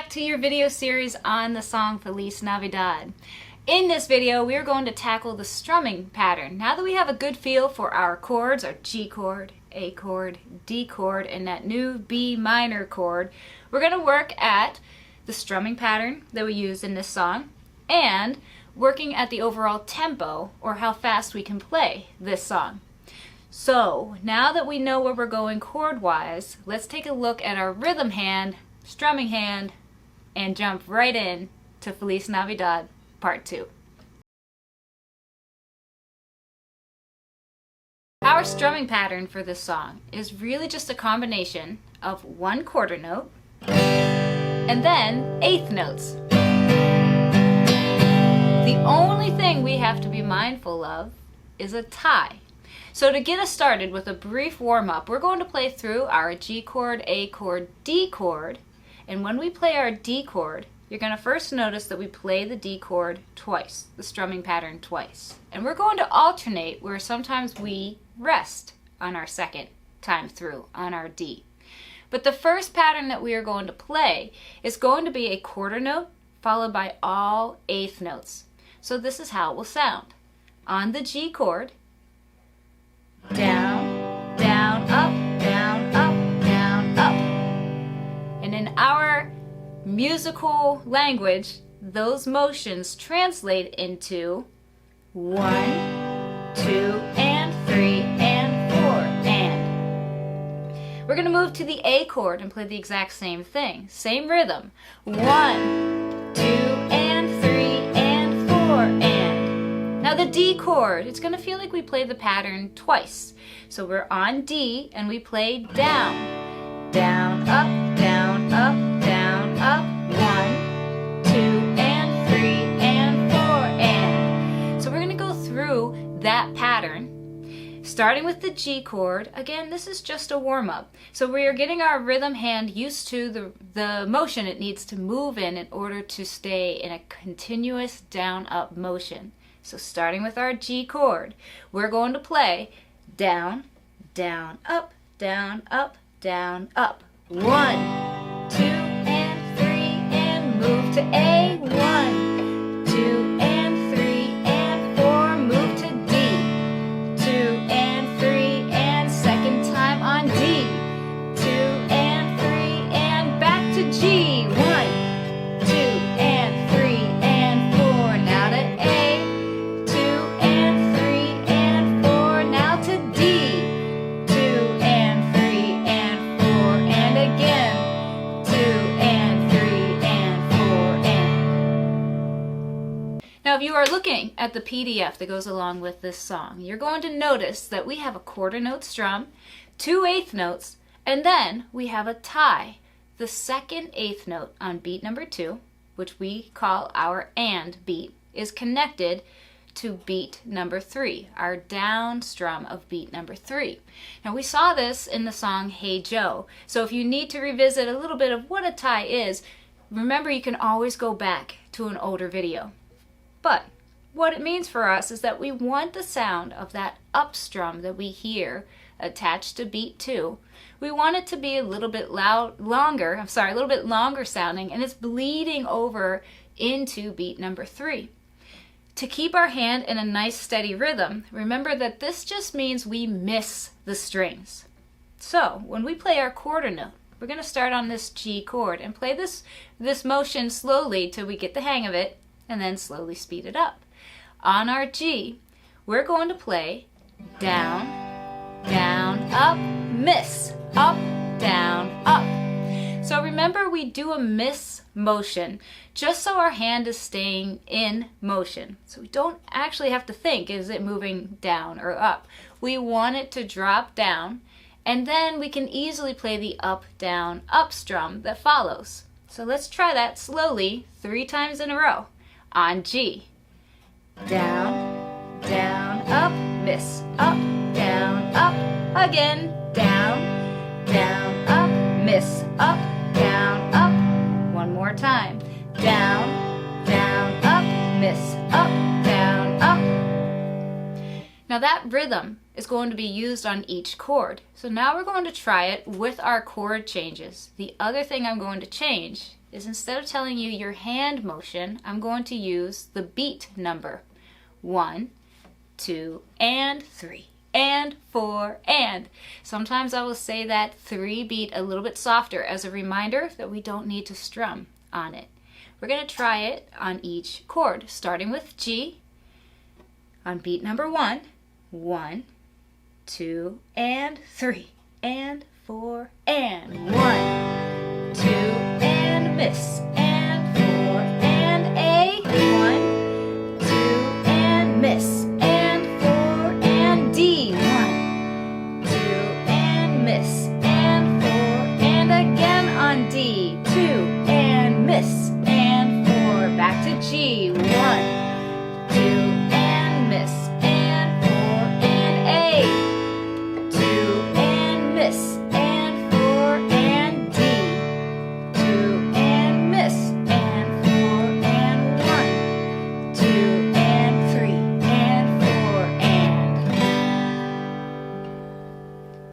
back to your video series on the song Feliz Navidad. In this video, we are going to tackle the strumming pattern. Now that we have a good feel for our chords, our G chord, A chord, D chord, and that new B minor chord, we're going to work at the strumming pattern that we use in this song and working at the overall tempo, or how fast we can play this song. So now that we know where we're going chord-wise, let's take a look at our rhythm hand, strumming hand, and jump right in to Feliz Navidad Part 2. Our strumming pattern for this song is really just a combination of one quarter note and then eighth notes. The only thing we have to be mindful of is a tie. So to get us started with a brief warm-up, we're going to play through our G chord, A chord, D chord. And when we play our D chord, you're going to first notice that we play the D chord twice, the strumming pattern twice. And we're going to alternate where sometimes we rest on our second time through on our D. But the first pattern that we are going to play is going to be a quarter note followed by all eighth notes. So this is how it will sound. On the G chord, down, down, up, down, up, down, up. And in our musical language, those motions translate into 1, 2, and 3, and 4, and. We're going to move to the A chord and play the exact same thing. Same rhythm. 1, 2, and 3, and 4, and. Now the D chord, it's going to feel like we play the pattern twice. So we're on D and we play down, down, up, down, up, down, up, 1, 2, and 3, and 4, and. So we're going to go through that pattern, starting with the G chord. Again, this is just a warm-up. So we are getting our rhythm hand used to the motion it needs to move in order to stay in a continuous down-up motion. So starting with our G chord, we're going to play down, down, up, down, up, down, up. 1, 2, and 3, and move to A. 1, 2, and 3, and 4, move to D. 2, and 3, and second time on D. 2, and 3, and back to G. 1, 2, and 3, and 4, now to A. 2, and 3, and 4, now to D. 2, and 3, and 4, and again. 2, and 3, and 4, and. Now if you are looking at the PDF that goes along with this song, you're going to notice that we have a quarter note strum, 2 eighth notes, and then we have a tie. The second eighth note on beat number 2, which we call our and beat, is connected to beat number 3, our down strum of beat number 3. Now we saw this in the song Hey Joe, so if you need to revisit a little bit of what a tie is, remember you can always go back to an older video. But what it means for us is that we want the sound of that up strum that we hear attached to beat 2. We want it to be a little bit longer sounding, and it's bleeding over into beat number 3. To keep our hand in a nice steady rhythm, remember that this just means we miss the strings. So when we play our quarter note, we're going to start on this G chord and play this motion slowly till we get the hang of it, and then slowly speed it up. On our G, we're going to play down, down, up, miss, up, down, up. So remember, we do a miss motion just so our hand is staying in motion. So we don't actually have to think, is it moving down or up? We want it to drop down, and then we can easily play the up, down, up strum that follows. So let's try that slowly 3 times in a row. On G, down, down, up, miss, up, down, up, again, down, down, up, miss, up, down, up, one more time, down, down, up, miss, up, down, up. Now that rhythm is going to be used on each chord. So now we're going to try it with our chord changes. The other thing I'm going to change is instead of telling you your hand motion, I'm going to use the beat number. 1, 2, and 3, and 4, and. Sometimes I will say that 3 beat a little bit softer as a reminder that we don't need to strum on it. We're going to try it on each chord, starting with G. On beat number 1, 1, 2, and 3, and 4, and 1, 2, and miss, and 4, and A, 1, 2, and miss, and 4, and D, 1, 2, and miss, and 4, and again on D, 2, and miss, and 4, back to G, 1, 2, and miss, and 4, and A, 2, and miss, and 4, and D, 2, and miss, and 4, and 1, 2, and 3, and 4, and.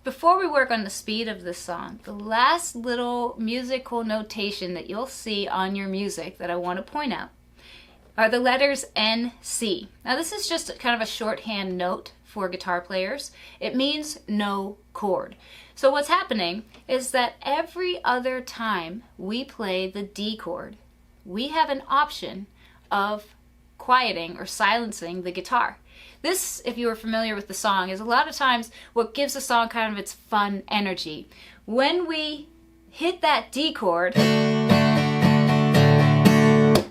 Before we work on the speed of this song, the last little musical notation that you'll see on your music that I want to point out are the letters N, C. Now this is just kind of a shorthand note for guitar players. It means no chord. So what's happening is that every other time we play the D chord, we have an option of quieting or silencing the guitar. This, if you are familiar with the song, is a lot of times what gives the song kind of its fun energy. When we hit that D chord,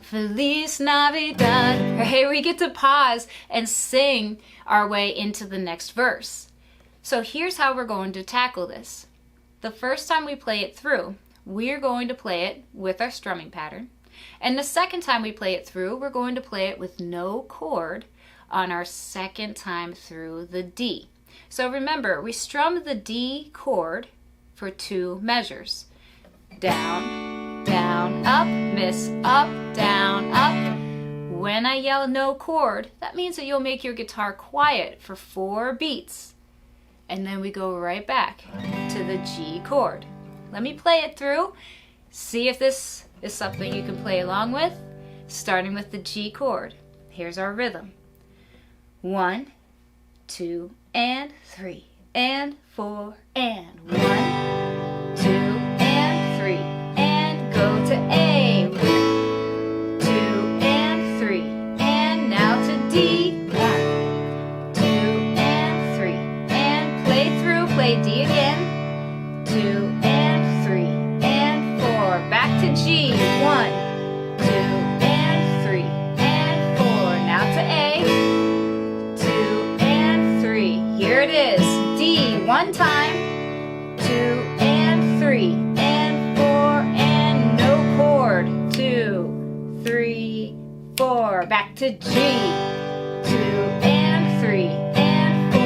Feliz Navidad, right? We get to pause and sing our way into the next verse. So here's how we're going to tackle this. The first time we play it through, we're going to play it with our strumming pattern. And the second time we play it through, we're going to play it with no chord on our second time through the D. So remember, we strum the D chord for 2 measures. Down, down, up, miss, up, down, up. When I yell no chord, that means that you'll make your guitar quiet for 4 beats. And then we go right back to the G chord. Let me play it through. See if this is something you can play along with. Starting with the G chord. Here's our rhythm. 1, 2, and 3, and 4, and 1, 2, and 3, and go to A, 2, and 3, and now to D, 1, 2, and 3, and play through, play D again, 2, and 3, and 4, back to G, 1, 2, and 3, and 4, now to A, here it is. D, 1 time, 2, and 3, and 4, and no chord. 2, 3, 4. Back to G. 2, and 3, and 4,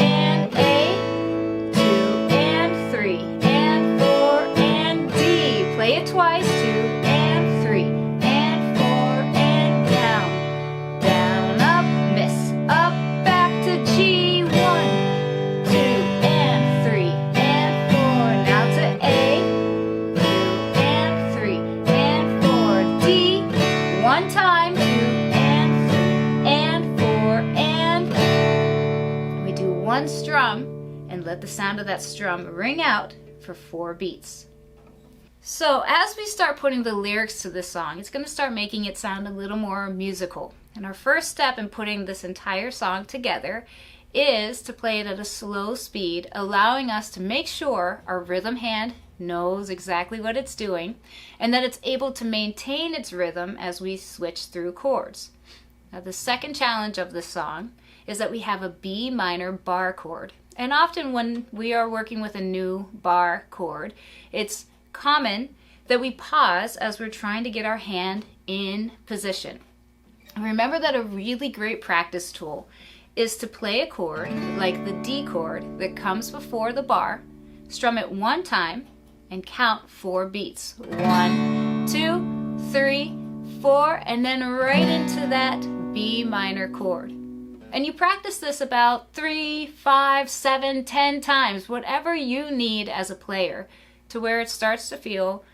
and A. 2, and 3, and 4, and D. Play it twice. 2, and 3, and 4, and down. Down, up, miss, up, back to G. Time, 2, and 3, and 4, and we do 1 strum and let the sound of that strum ring out for 4 beats. So as we start putting the lyrics to this song, it's going to start making it sound a little more musical. And our first step in putting this entire song together is to play it at a slow speed, allowing us to make sure our rhythm hand knows exactly what it's doing and that it's able to maintain its rhythm as we switch through chords. Now the second challenge of this song is that we have a B minor bar chord. And often when we are working with a new bar chord, it's common that we pause as we're trying to get our hand in position. And remember that a really great practice tool is to play a chord like the D chord that comes before the bar, strum it 1 time, and count 4 beats. 1, 2, 3, 4, and then right into that B minor chord. And you practice this about 3, 5, 7, 10 times, whatever you need as a player, to where it starts to feel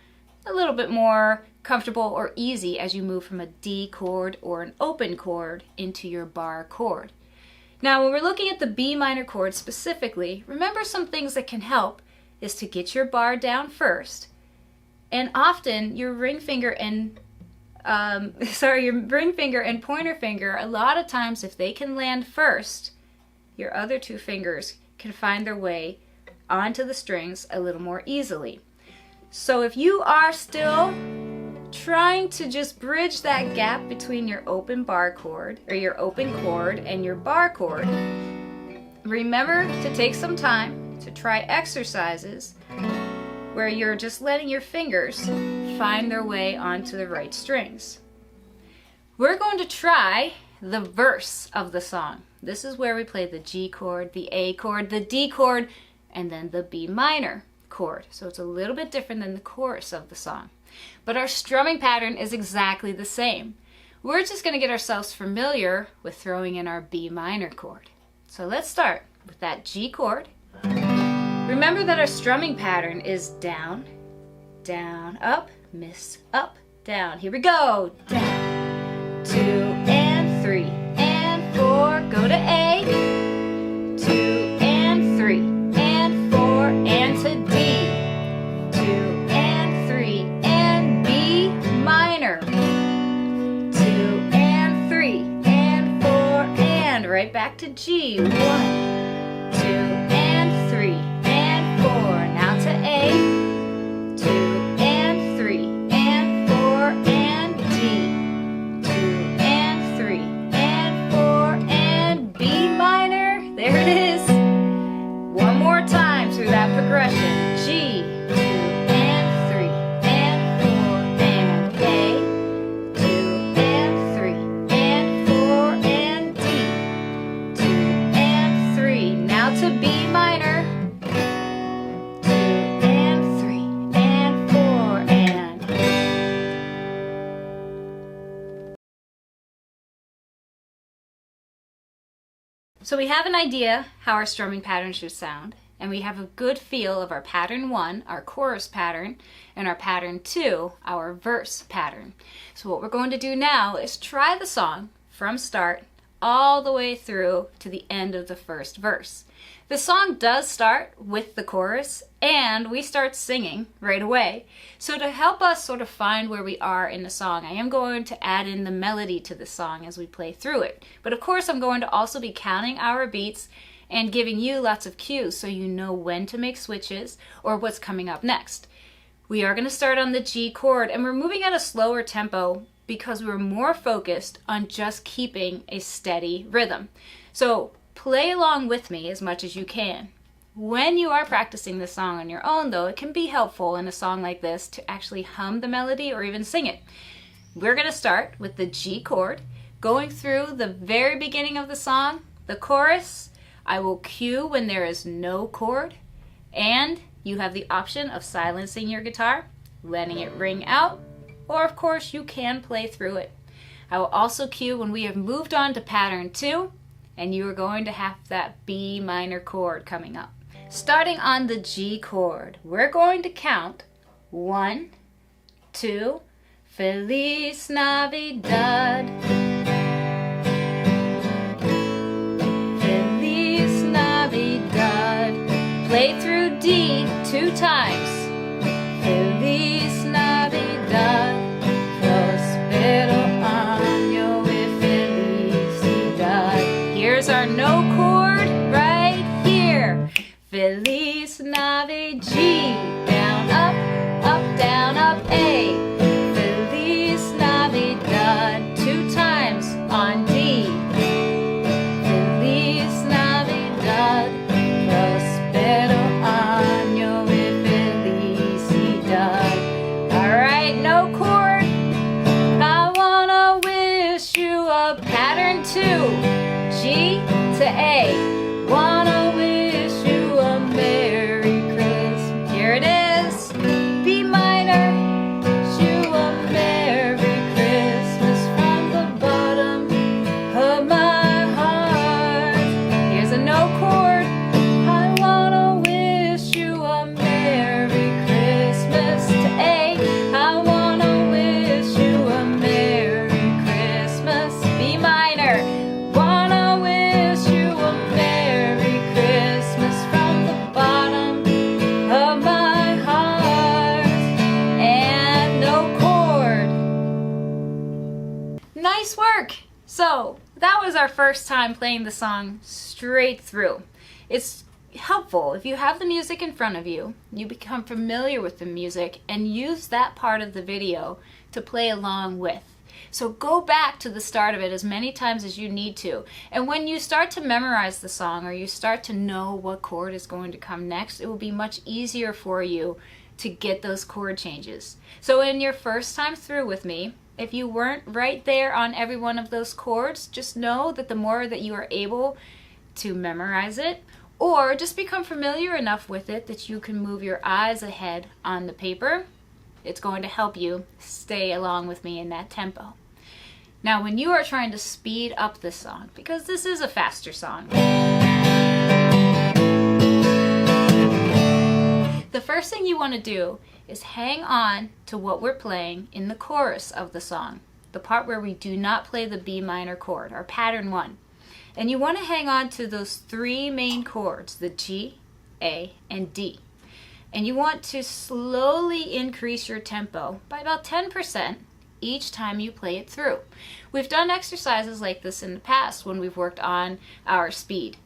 a little bit more comfortable or easy as you move from a D chord or an open chord into your bar chord. Now, when we're looking at the B minor chord specifically, remember some things that can help is to get your bar down first. And often your ring finger and pointer finger, a lot of times if they can land first, your other two fingers can find their way onto the strings a little more easily. So if you are still trying to just bridge that gap between your open bar chord or your open chord and your bar chord, remember to take some time to try exercises where you're just letting your fingers find their way onto the right strings. We're going to try the verse of the song. This is where we play the G chord, the A chord, the D chord, and then the B minor chord. So it's a little bit different than the chorus of the song. But our strumming pattern is exactly the same. We're just going to get ourselves familiar with throwing in our B minor chord. So let's start with that G chord. Remember that our strumming pattern is down, down, up, miss, up, down. Here we go. Down, 2 and 3 and 4. Go to A, 2 and 3 and 4 and to D, 2 and 3 and B minor, 2 and 3 and 4 and right back to G, 1, 2 and 3 and 4. Now to A, 2 and 3 and 4 and D, 2 and 3 and 4 and B minor. There it is. One more time through that progression. G, 2 and 3 and 4 and A, 2 and 3 and 4 and D, 2 and 3. Now to B minor. 2 and 3 and 4 and So we have an idea how our strumming pattern should sound, and we have a good feel of our pattern 1, our chorus pattern, and our pattern 2, our verse pattern. So what we're going to do now is try the song from start all the way through to the end of the first verse. The song does start with the chorus, and we start singing right away. So to help us sort of find where we are in the song, I am going to add in the melody to the song as we play through it. But of course, I'm going to also be counting our beats and giving you lots of cues so you know when to make switches or what's coming up next. We are going to start on the G chord, and we're moving at a slower tempo because we're more focused on just keeping a steady rhythm. So play along with me as much as you can. When you are practicing the song on your own, though, it can be helpful in a song like this to actually hum the melody or even sing it. We're going to start with the G chord, going through the very beginning of the song, the chorus. I will cue when there is no chord, and you have the option of silencing your guitar, letting it ring out, or of course you can play through it. I will also cue when we have moved on to pattern 2, and you are going to have that B minor chord coming up. Starting on the G chord, we're going to count 1, 2, Feliz Navidad. Feliz Navidad. Play through D 2 times. Feliz Navidad. Prospero año y felicidad. Here's our no chord right here. Feliz Navidad. G, down, up, A. Feliz Navidad. 2 times on D. Feliz Navidad. Prospero año y felicidad. Alright, no chord. I wanna wish you a pattern 2. G to A. Wanna wish you a Merry Christmas. Nice work! So that was our first time playing the song straight through. It's helpful if you have the music in front of you, you become familiar with the music and use that part of the video to play along with. So go back to the start of it as many times as you need to. And when you start to memorize the song or you start to know what chord is going to come next, it will be much easier for you to get those chord changes. So in your first time through with me, if you weren't right there on every one of those chords, just know that the more that you are able to memorize it, or just become familiar enough with it that you can move your eyes ahead on the paper, it's going to help you stay along with me in that tempo. Now, when you are trying to speed up this song, because this is a faster song, the first thing you want to do is hang on to what we're playing in the chorus of the song, the part where we do not play the B minor chord, our pattern 1. And you want to hang on to those 3 main chords, the G, A, and D. And you want to slowly increase your tempo by about 10% each time you play it through. We've done exercises like this in the past when we've worked on our speed.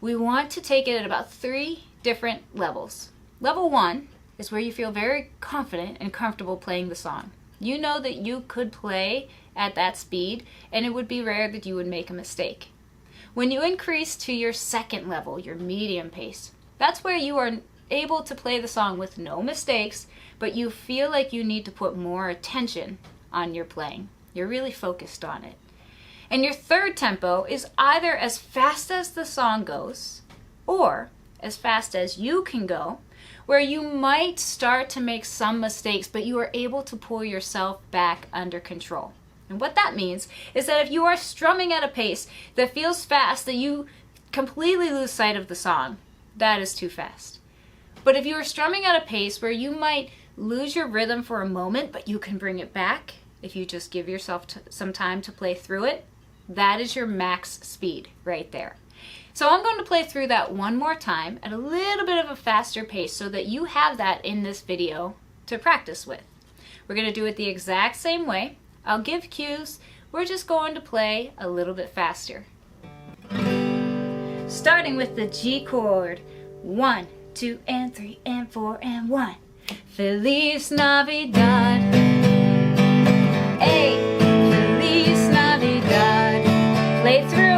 We want to take it at about 3 different levels. Level 1 is where you feel very confident and comfortable playing the song. You know that you could play at that speed and it would be rare that you would make a mistake. When you increase to your second level, your medium pace, that's where you are able to play the song with no mistakes, but you feel like you need to put more attention on your playing. You're really focused on it. And your third tempo is either as fast as the song goes or as fast as you can go, where you might start to make some mistakes, but you are able to pull yourself back under control. And what that means is that if you are strumming at a pace that feels fast, that you completely lose sight of the song, that is too fast. But if you are strumming at a pace where you might lose your rhythm for a moment, but you can bring it back if you just give yourself some time to play through it, that is your max speed right there. So I'm going to play through that one more time at a little bit of a faster pace so that you have that in this video to practice with. We're going to do it the exact same way. I'll give cues. We're just going to play a little bit faster. Starting with the G chord. 1, 2, and 3, and 4, and 1. Feliz Navidad. A. Feliz Navidad. Play through.